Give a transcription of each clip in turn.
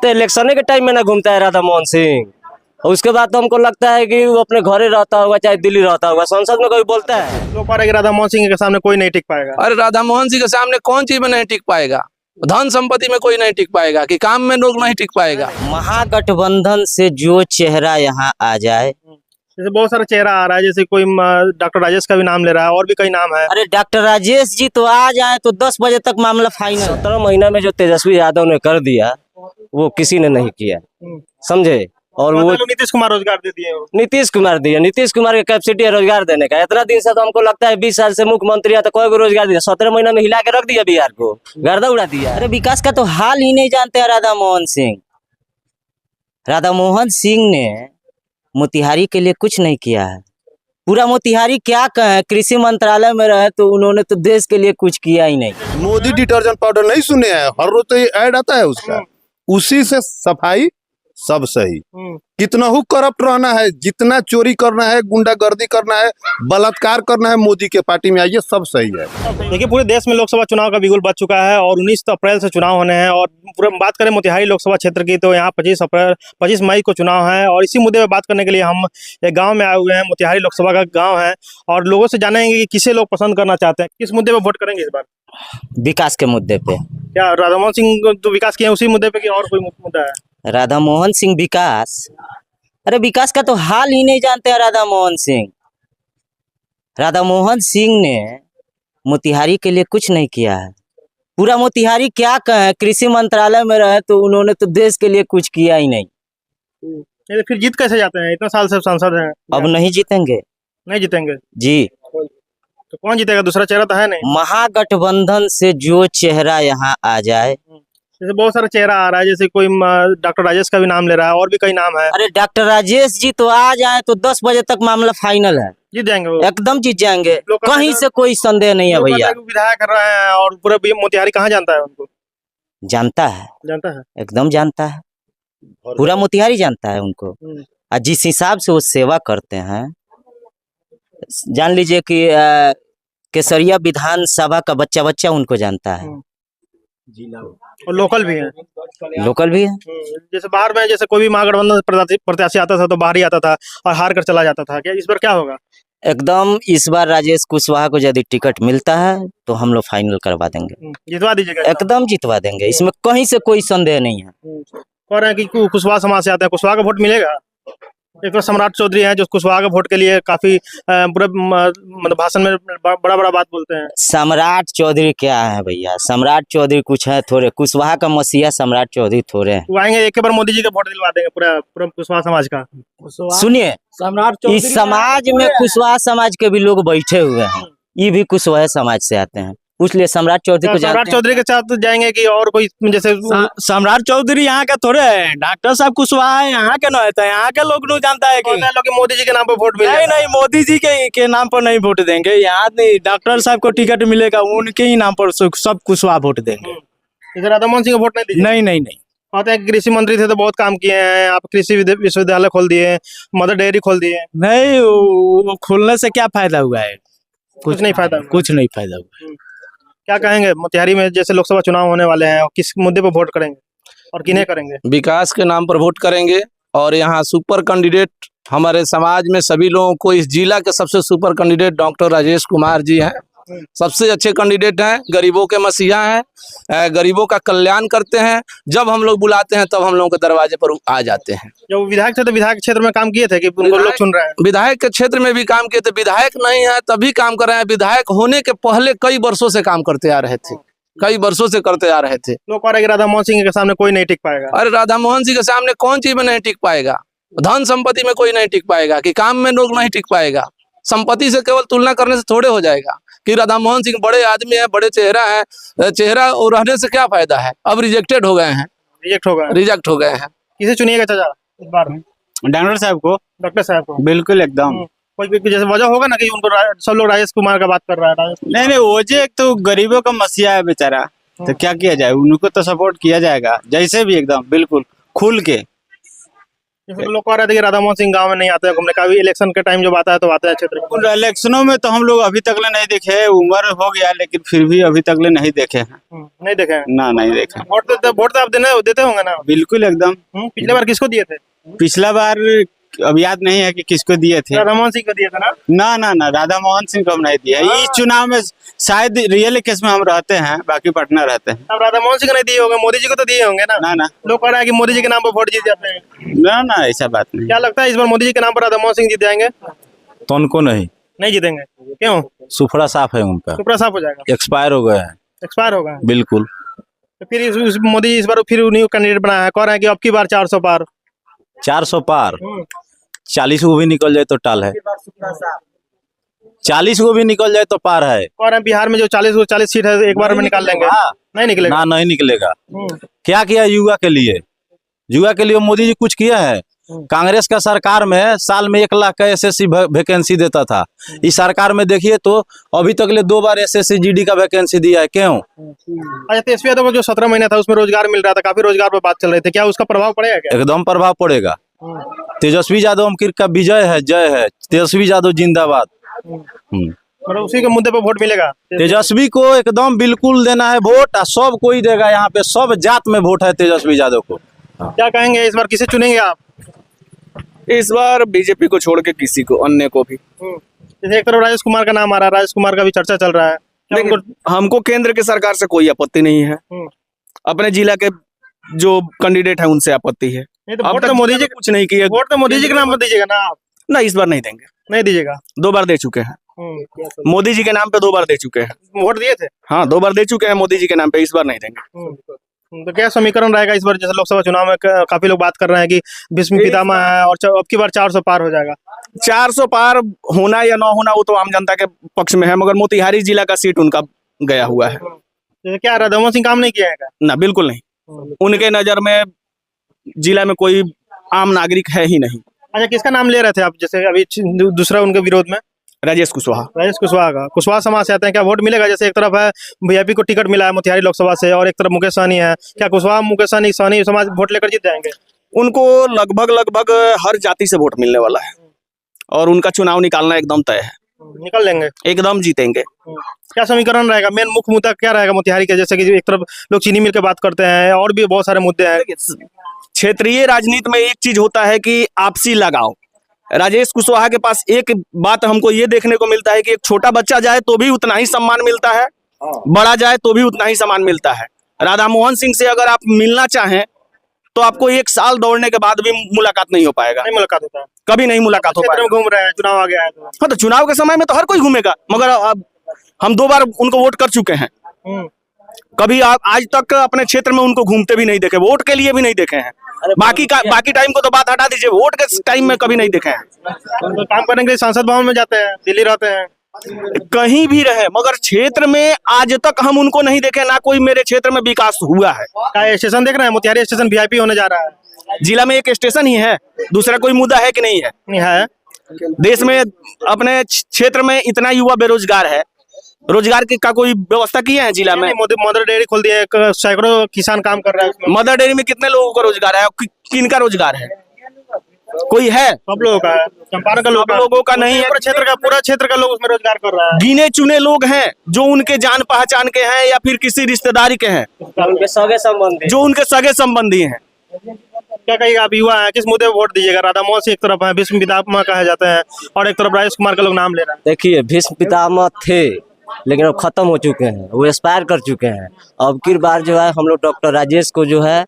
तो इलेक्शन के टाइम में ना घूमता है राधा मोहन सिंह। उसके बाद तो हमको लगता है कि वो अपने घरे रहता होगा, चाहे दिल्ली रहता होगा, संसद में कोई बोलता है। लोग कह रहे हैं कि राधा मोहन सिंह के सामने कोई नहीं टिक पाएगा। अरे राधा मोहन सिंह के सामने कौन चीज में नहीं टिक पाएगा? धन संपत्ति में कोई नहीं टिक पाएगा कि काम में लोग नहीं टिक पाएगा। महागठबंधन से जो चेहरा यहाँ आ जाए, जैसे बहुत सारा चेहरा आ रहा है, जैसे कोई डॉक्टर राजेश का भी नाम ले रहा है और भी कई नाम है। अरे डॉक्टर राजेश जी तो आ जाए तो 10 बजे तक मामला फाइनल। 17 महीना में जो तेजस्वी यादव ने कर दिया वो किसी ने नहीं किया, समझे। और वो नीतीश कुमार रोजगार दे दिए। नीतीश कुमार दिया, नीतीश कुमार की कैपेसिटी है रोजगार देने का। इतना दिन से तो हमको लगता है 20 साल से मुख्यमंत्री है तो कोई को रोजगार दिया, 17 महीना में हिला के रख दिया बिहार को, गर्दा उड़ा दिया। अरे विकास का तो हाल ही नहीं जानते हैं राधा मोहन सिंह। राधा मोहन सिंह ने मोतिहारी के लिए कुछ नहीं किया है। पूरा मोतिहारी क्या कहे, कृषि मंत्रालय में रहे तो उन्होंने तो देश के लिए कुछ किया ही नहीं। मोदी डिटर्जेंट पाउडर नहीं सुने हैं? हर रोज तो ये ऐड आता है उसका, उसी से सफाई सब सही। कितना ही करप्ट रहना है, जितना चोरी करना है, गुंडागर्दी करना है, बलात्कार करना है, मोदी के पार्टी में आइए, सब सही है। देखिए पूरे देश में लोकसभा चुनाव का बिगुल बज चुका है और 19 अप्रैल से चुनाव होने हैं। और पूरे बात करें मोतिहारी लोकसभा क्षेत्र की तो यहाँ 25 मई को चुनाव है। और इसी मुद्दे पर बात करने के लिए हम एक गाँव में आए हुए हैं। मोतिहारी लोकसभा का गाँव है और लोगों से जानेंगे कि किसे लोग पसंद करना चाहते हैं, किस मुद्दे पर वोट करेंगे इस बार। विकास के मुद्दे पे। क्या राधा मोहन सिंह तो विकास किए उसी मुद्दे पे कि और कोई मुद्दा है? राधा मोहन सिंह विकास, अरे विकास का तो हाल ही नहीं जानते हैं राधा मोहन सिंह। राधा मोहन सिंह ने मोतिहारी के लिए कुछ नहीं किया है। पूरा मोतिहारी क्या कहे, कृषि मंत्रालय में रहे तो उन्होंने तो देश के लिए कुछ किया ही नहीं। ये फिर जीत कैसे जाते हैं? इतना साल से सांसद हैं। अब नहीं जीतेंगे। नहीं जीतेंगे जी। तो कौन जीतेगा? दूसरा चेहरा तो है नहीं। महागठबंधन से जो चेहरा यहाँ आ जाए। जैसे बहुत सारा चेहरा आ रहा है, जैसे कोई डॉक्टर राजेश का भी नाम ले रहा है और भी कई नाम है। अरे डॉक्टर राजेश जी तो आ जाए तो 10 बजे तक मामला फाइनल है, जीत जाएंगे वो। एकदम जीत जाएंगे, कहीं से कोई संदेह नहीं है भैया। विधायक कर रहे हैं और पूरा मोतिहारी कहाँ जानता है उनको? जानता है, जानता है, एकदम जानता है, पूरा मोतिहारी जानता है उनको। और जिस हिसाब से वो सेवा करते हैं, जान लीजिए कि केसरिया विधानसभा का बच्चा बच्चा उनको जानता है। और लोकल भी है। लोकल भी है। जैसे बाहर में जैसे कोई भी महागठबंधन प्रत्याशी आता था तो बाहर ही आता था और हार कर चला जाता था। क्या इस बार क्या होगा? एकदम इस बार राजेश कुशवाहा को यदि टिकट मिलता है तो हम लोग फाइनल करवा देंगे, जितवा दीजिएगा। एकदम जितवा देंगे, इसमें कहीं से कोई संदेह नहीं है। कह रहे हैं कि कुशवाहा समाज से आते हैं, कुशवाहा का वोट मिलेगा। एक तो सम्राट चौधरी हैं जो कुशवाहा के वोट के लिए काफी पूरे मतलब भाषण में बड़ा बड़ा बात बोलते हैं। सम्राट चौधरी क्या है भैया? सम्राट चौधरी कुछ है थोड़े, कुशवाहा का मसीहा सम्राट चौधरी थोड़े हैं। वो आएंगे एक बार मोदी जी का वोट दिलवा देंगे पूरा कुशवाहा समाज का। सुनिए, इस समाज में कुशवाहा समाज के भी लोग बैठे हुए हैं, ये भी कुशवाहा समाज से आते हैं, इसलिए सम्राट चौधरी को सम्राट चौधरी के साथ जाएंगे कि और कोई? जैसे सम्राट चौधरी यहाँ का थोड़े है, डॉक्टर साहब कुशवाहा है यहाँ के, न यहाँ के लोग नहीं जानता है कि मोदी जी के नाम पर वोट नहीं नहीं, मोदी जी के नाम पर नहीं वोट देंगे। यहाँ डॉक्टर साहब को टिकट मिलेगा, उनके ही नाम पर सब कुशवाहा वोट देंगे। राधा मोहन सिंह को वोट नहीं? नहीं नहीं नहीं। कहते हैं कृषि मंत्री थे तो बहुत काम किए हैं, आप कृषि विश्वविद्यालय खोल दिए, मदर डेयरी खोल दिए। नहीं, वो खोलने से क्या फायदा हुआ है? कुछ नहीं फायदा, कुछ नहीं फायदा हुआ। क्या कहेंगे मोतिहारी में जैसे लोकसभा चुनाव होने वाले हैं, किस मुद्दे पर वोट करेंगे और किन्हें करेंगे? विकास के नाम पर वोट करेंगे। और यहाँ सुपर कैंडिडेट हमारे समाज में सभी लोगों को, इस जिला के सबसे super candidate doctor Rajesh Kumar ji हैं, सबसे अच्छे कैंडिडेट हैं, गरीबों के मसीहा हैं, गरीबों का कल्याण करते हैं। जब हम लोग बुलाते हैं तब हम लोगों के दरवाजे पर आ जाते हैं। जब विधायक थे तो विधायक क्षेत्र में काम किए थे कि उनको लोग सुन रहे हैं? विधायक के क्षेत्र में भी काम किए थे, विधायक नहीं है तभी काम कर रहे हैं। विधायक होने के पहले कई वर्षों से काम करते आ रहे थे, कई वर्षों से करते आ रहे थे। लोग कह रहे हैं कि राधा मोहन सिंह के सामने कोई नहीं टिक पाएगा। अरे राधा मोहन सिंह के सामने कौन चीज में नहीं टिक पाएगा? धन संपत्ति में कोई नहीं टिक पाएगा कि काम में लोग नहीं टिक पाएगा। संपत्ति से केवल तुलना करने से थोड़े हो जाएगा कि राधा मोहन सिंह बड़े आदमी है, बड़े चेहरा है, चेहरा और रहने से क्या फायदा है? अब रिजेक्टेड हो गए हैं, रिजेक्ट हो गए हैं। किसे चुनिएगा चाचा इस बार? डॉक्टर साहब को। डॉक्टर साहब को बिल्कुल एकदम। कोई जैसे वजह होगा ना कि उनको सब लोग राजेश कुमार का बात कर रहा है। नहीं, वजह एक तो गरीबों का मसीहा है बेचारा, तो क्या किया जाए, उनको तो सपोर्ट किया जाएगा जैसे भी, एकदम बिल्कुल खुल के। जैसे लोग कह रहे थे कि राधा मोहन सिंह गाँव में नहीं आते हैं घूमने का, अभी इलेक्शन के टाइम जब आता है तो आता है क्षेत्र में। इलेक्शनों में तो हम लोग अभी तक नहीं देखे, उम्र हो गया लेकिन फिर भी अभी तक नहीं देखे हैं। नहीं देखे हैं। ना नहीं देखे। वोट तो आप देते होंगे ना? बिल्कुल एकदम। पिछले बार किसको दिए थे? पिछला बार अब याद नहीं है कि किसको दिए थे। राधा मोहन सिंह को दिए थे ना? ना राधा मोहन सिंह को हम नहीं दिया। इस चुनाव में शायद रियल केस में हम रहते हैं, बाकी पटना रहते हैं। अब राधा मोहन सिंह को नहीं दिए होंगे, मोदी जी को तो दिए होंगे ना? ना लोग कह रहे हैं कि मोदी जी के नाम पर वोट जीत जाते हैं। ना ऐसा बात नहीं। क्या लगता है इस बार मोदी जी के नाम पर राधा मोहन सिंह जीत जाएंगे? तो उनको नहीं जीतेंगे। क्यों? सुफड़ा साफ है उनका, सुपड़ा साफ हो जाएगा। एक्सपायर हो गया है। एक्सपायर होगा बिल्कुल। तो फिर मोदी जी इस बार फिर उन्हीं को कैंडिडेट बनाया है, कह रहे हैं कि अब की बार 400 पार। 400 पार 40 को भी निकल जाए तो टाल है। 40 को भी निकल जाए तो पार है। कह रहे हैं बिहार में जो 40 सीट है एक बार में निकाल लेंगे। नहीं निकलेगा ना, नहीं निकलेगा। क्या किया युवा के लिए? युवा के लिए मोदी जी कुछ किया है? कांग्रेस का सरकार में साल में 1 लाख का एसएससी वैकेंसी देता था। इस सरकार में देखिए तो अभी तक ले 2 बार एसएससी जीडी का वैकेंसी दिया है। क्यों? अच्छा, तेजस्वी यादव को जो 17 महीना था उसमें रोजगार मिल रहा था, काफी रोजगार पर बात चल रही थी, क्या उसका प्रभाव पड़ेगा क्या? एकदम प्रभाव पड़ेगा। तेजस्वी यादव अमकीर का विजय है, जय है। तेजस्वी यादव जिंदाबाद। मतलब उसी के मुद्दे पर वोट मिलेगा। तेजस्वी को एकदम बिल्कुल देना है वोट, और सब कोई देगा। यहाँ पे सब जात में वोट है तेजस्वी यादव को। क्या कहेंगे इस बार किसे चुनेंगे आप? इस बार बीजेपी को छोड़ के किसी को, अन्य को भी। जैसे एक तरफ राजेश कुमार का नाम आ रहा है, राजेश कुमार का भी चर्चा चल रहा है। देखिए, हमको केंद्र की सरकार से कोई आपत्ति नहीं है, अपने जिला के जो कैंडिडेट है उनसे आपत्ति है। नहीं तो अब वोट तक तो मोदी जी कुछ नहीं किया। वोट तो मोदी जी के नाम पर दीजिएगा ना आप? ना, इस बार नहीं देंगे। नहीं दीजिएगा? 2 बार दे चुके हैं मोदी जी के नाम पे, 2 बार दे चुके हैं। वोट दिए थे? हाँ, 2 बार दे चुके हैं मोदी जी के नाम पे, इस बार नहीं देंगे। तो क्या समीकरण रहेगा इस बार? जैसे लोकसभा चुनाव में काफी लोग बात कर रहे हैं कि भीष्म पितामह है और अब की बार 400 पार हो जाएगा। 400 पार होना या ना होना वो तो आम जनता के पक्ष में है, मगर मोतिहारी जिला का सीट उनका गया हुआ है। जैसे क्या राधा मोहन सिंह काम नहीं किया है क्या? ना, बिल्कुल नहीं। उनके नजर में जिला में कोई आम नागरिक है ही नहीं। अच्छा, किसका नाम ले रहे थे आप जैसे अभी दूसरा उनके विरोध में? राजेश कुशवाहा। राजेश कुशवाहा का। कुशवाहा समाज से आते हैं, क्या वोट मिलेगा? जैसे एक तरफ है वीआईपी को टिकट मिला है मोतिहारी लोकसभा से और एक तरफ मुकेश सहनी है, क्या कुशवाहा मुकेश सहनी समाज वोट लेकर जीत जाएंगे? उनको लगभग हर जाति से वोट मिलने वाला है और उनका चुनाव निकालना एकदम तय है। निकल लेंगे? एकदम जीतेंगे। क्या समीकरण रहेगा? मेन मुख्य मुद्दा क्या रहेगा मोतिहारी के? जैसे कि एक तरफ लोग चीनी मिल के बात करते हैं और भी बहुत सारे मुद्दे हैं। क्षेत्रीय राजनीति में एक चीज होता है कि आपसी लगाव। राजेश कुशवाहा के पास एक बात हमको ये देखने को मिलता है कि एक छोटा बच्चा जाए तो भी उतना ही सम्मान मिलता है, बड़ा जाए तो भी उतना ही सम्मान मिलता है। राधा मोहन सिंह से अगर आप मिलना चाहें तो आपको 1 साल दौड़ने के बाद भी मुलाकात नहीं हो पाएगा। नहीं मुलाकात होता है, कभी नहीं मुलाकात हो पाएगा। घूम रहे हैं, चुनाव आ गया है तो। हाँ, तो चुनाव के समय में तो हर कोई घूमेगा, मगर अब हम 2 बार उनको वोट कर चुके हैं। कभी आप आज तक अपने क्षेत्र में उनको घूमते भी नहीं देखे, वोट के लिए भी नहीं देखे हैं। बाकी टाइम को तो बात हटा दीजिए, वोट के टाइम में कभी नहीं देखे हैं। तो काम करने के लिए संसद भवन में जाते हैं, दिल्ली रहते हैं, कहीं भी रहे, मगर क्षेत्र में आज तक हम उनको नहीं देखे। ना कोई मेरे क्षेत्र में विकास हुआ है। क्या स्टेशन देख रहे हैं? मोतिहारी स्टेशन वीआईपी होने जा रहा है। जिला में एक स्टेशन ही है, दूसरा कोई मुद्दा है कि नहीं है? नहीं है। देश में अपने क्षेत्र में इतना युवा बेरोजगार है, रोजगार की का कोई व्यवस्था किया है जिला में? मदर डेयरी खोल दिया है, सैकड़ों किसान काम कर रहा है उसमें। मदर डेयरी में कितने लोगों का रोजगार है? किनका रोजगार है? कोई है? सब लोगों का है, चंपारण का लोगों का नहीं है। पूरा क्षेत्र का लोग उसमें रोजगार कर रहा है। गिने चुने लोग हैं जो उनके जान पहचान के हैं या फिर किसी रिश्तेदारी के हैं, उनके सगे संबंधी, जो उनके सगे संबंधी हैं। क्या कहिए आप, युवा हैं, किस मुद्दे पर वोट दीजिएगा? राधा मोहन सिंह एक तरफ है, भीष्म पितामह कहे जाते हैं, और एक तरफ राजेश कुमार का लोग नाम ले रहे हैं। देखिए भीष्म पितामह थे लेकिन अब खत्म हो चुके हैं, वो एक्सपायर कर चुके हैं। अब की बार जो है हम लोग डॉक्टर राजेश को जो है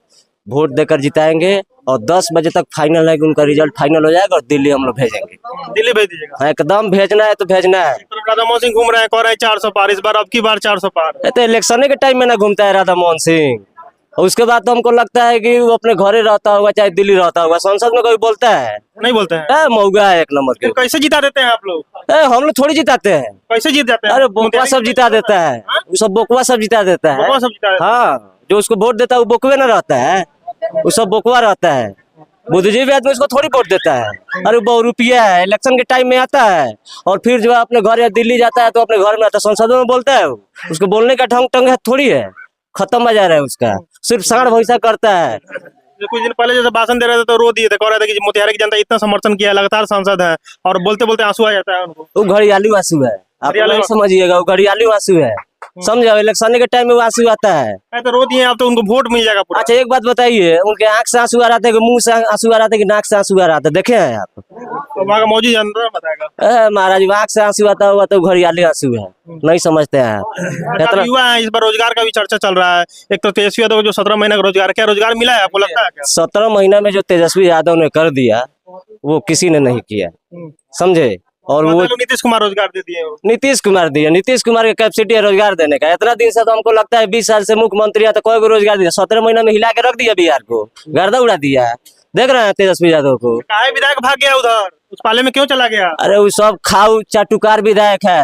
वोट देकर जिताएंगे और 10 बजे तक फाइनल है कि उनका रिजल्ट फाइनल हो जाएगा और दिल्ली हम लोग भेजेंगे। दिल्ली भेज दीजिएगा? हाँ, एकदम भेजना है तो भेजना है। राधा मोहन सिंह घूम रहे हैं, कह रहे हैं 400 पार इस बार, अब की बार 400 पार। ये तो इलेक्शन के टाइम में ना घूमता है राधा मोहन सिंह, और उसके बाद तो हमको लगता है कि वो अपने घरे रहता होगा चाहे दिल्ली रहता होगा। संसद में कोई बोलता है? नहीं बोलते हैं। मौगा है एक नंबर के। कैसे जिता देते हैं आप लोग? हम लोग थोड़ी जिताते हैं। कैसे जीत जाते हैं? अरे बोकवा सब जिता देता है, वो सब बोकवा सब जिता देता है। बोकवा सब जिता देता है। हाँ, जो उसको वोट देता है वो बोकवे ना रहता है, वो सब बोकवा रहता है। बुद्धिजीवी आदमी उसको थोड़ी वोट देता है। अरे वो रुपया है, इलेक्शन के टाइम में आता है और फिर जो है अपने घर या दिल्ली जाता है तो अपने घर में आता है, संसद में बोलता है। उसको बोलने का ढंग टंग है थोड़ी है, खत्म बाजार है उसका, सिर्फ साढ़ भैसा करता है। जो कुछ दिन पहले जैसे भाषण दे रहे थे तो रो दिए थे, कह रहे थे कि मोतिहारी की जनता इतना समर्थन किया है, लगातार सांसद है, और बोलते बोलते आंसू आ जाता है उनको। वो घड़ियालू आंसू है, आप घड़ियालू नहीं आंसू। समझिएगा, वो घड़ियालू आंसू है। समझो, इलेक्शन के टाइम में वो आंसू आता है। तो रो दिए आप तो उनको वोट मिल जाएगा पूरा। अच्छा एक बात बताइए, उनके आंख से आंसू आ रहा था कि मुंह से आंसू आ रहा था कि नाक से आंसू आ रहा था, देखे हैं आप? तो वहाँ का मौजूद जनता बताएगा। महाराज आंख से आंसू आता हुआ तो घड़ियाली आंसू है, नहीं समझते हैं आप। काफी युवा है, इस बार रोजगार का भी चर्चा चल रहा है। एक तो तेजस्वी यादव को जो 17 महीने का रोजगार, क्या रोजगार मिला है आपको लगता है क्या? 17 महीना में जो तेजस्वी यादव ने कर दिया वो किसी ने नहीं किया, समझे? और वो मतलब नीतीश कुमार रोजगार दे दिए हैं। नीतीश कुमार दिया, नीतीश कुमार की कैपेसिटी है रोजगार देने का। इतना दिन से तो हमको लगता है 20 साल से मुख्यमंत्री है तो कोई को रोजगार दिया, 17 महीना में हिला के रख दिया बिहार को, गर्दा उड़ा दिया। देख रहे हैं तेजस्वी यादव को। काहे विधायक भाग गया उधर, उस पाले में क्यों चला गया? अरे वो सब खाऊ चाटुकार विधायक है।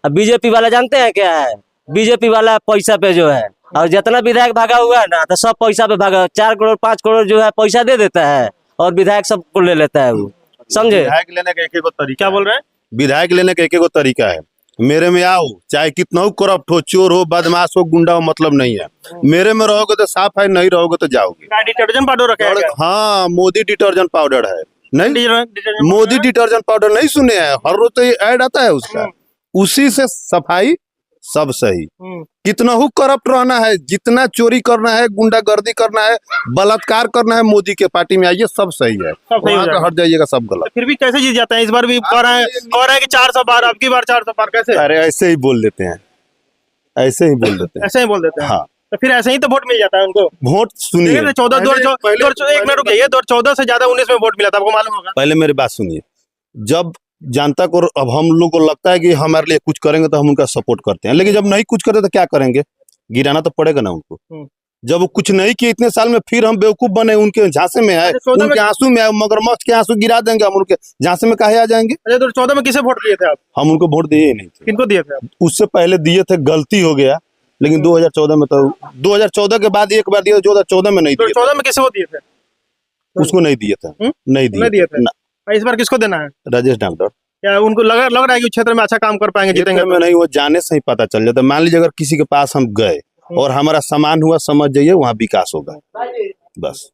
अब बीजेपी वाला जानते हैं क्या है? बीजेपी वाला पैसा पे जो है, और जितना विधायक भागा हुआ है ना तो सब पैसा पे भागा। 4 करोड़ 5 करोड़ जो है पैसा दे देता है और विधायक सबको ले लेता है वो, समझे? विधायक लेने का एक तरीका, क्या बोल रहे हैं? विधायक लेने का एक तरीका है। मेरे में आओ, चाहे कितना हो करप्ट हो, चोर हो, बदमाश हो, गुंडा हो, मतलब नहीं है। मेरे में रहोगे तो साफ है, नहीं रहोगे तो जाओगे। क्या डिटर्जेंट पाउडर रखा है क्या? हाँ, मोदी डिटर्जेंट पाउडर है। नहीं, डिटर्जेंट मोदी डिटर्जेंट पाउडर नहीं सुने हैं? हर रोज तो ये ऐड आता है उसका। उसी से सफाई सब सही। कितना हो करप्ट रहना है, जितना चोरी करना है, गुंडागर्दी करना है, बलात्कार करना है, मोदी के पार्टी में आइए, सब सही है। सब सही हो वहाँ पे जाएगा। हट जाइएगा, सब गलत। फिर भी कैसे जीत जाते हैं? इस बार भी कह रहे हैं कि 400 बार, अब की बार 400 बार, कैसे? अरे ऐसे ही बोल देते हैं, ऐसे ही बोल देते हैं। ऐसे ही बोल देते हैं। हाँ। तो फिर ऐसे ही तो वोट मिल जाता है उनको। वोट सुनिए, 14 एक मिनट रुकिए, 2014 से ज्यादा 19 में वोट मिला था, आपको मालूम होगा। पहले मेरी बात सुनिए। जब जनता को, अब हम लोग को लगता है कि हमारे लिए कुछ करेंगे तो हम उनका सपोर्ट करते हैं, लेकिन जब नहीं कुछ करते तो क्या करेंगे? गिराना तो पड़ेगा ना उनको। जब वो कुछ नहीं किए इतने साल में, फिर हम बेवकूफ बने, उनके झांसे में आए, उनके आंसू में आए, मगरमच्छ के आंसू गिरा देंगे हम, उनके झांसे में काहे आ जाएंगे? अच्छा 2014 में किसे वोट दिए थे आप? हम उनको वोट दिए ही नहीं थे। किनको दिए थे आप? उससे पहले दिए थे, गलती हो गया, लेकिन 2014 में तो 2014 के बाद एक बार दिए, 2014 में नहीं दिए थे। 2014 में किसे वोट दिए थे? उसको नहीं दिए थे, नहीं नहीं दिए दिए थे। ना। इस बार किसको देना है? राजेश डॉक्टर। क्या उनको लग रहा है कि उस क्षेत्र में अच्छा काम कर पाएंगे, जीतेंगे? में नहीं, वो जाने से ही पता चल जाता है। मान लीजिए अगर किसी के पास हम गए और हमारा सामान हुआ, समझ जाइए वहाँ विकास होगा, बस।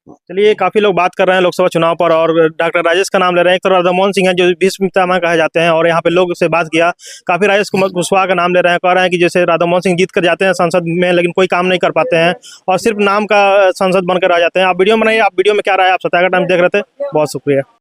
चलिए, काफी लोग बात कर रहे हैं लोकसभा चुनाव पर, और डॉक्टर राजेश का नाम ले रहे हैं। एक तो राधामोहन सिंह है जो भीष्म पितामह कहे जाते हैं, और यहाँ पे लोग से बात किया, काफी राजेश कुशवाहा का नाम ले रहे हैं। कह रहे हैं कि जैसे राधामोहन सिंह जीत कर जाते हैं संसद में, लेकिन कोई काम नहीं कर पाते हैं और सिर्फ नाम का संसद बनकर आ जाते हैं। आप वीडियो बनाइए, आप वीडियो में क्या रहा है, आप सत्याग्रह टाइम देख रहे थे। बहुत शुक्रिया।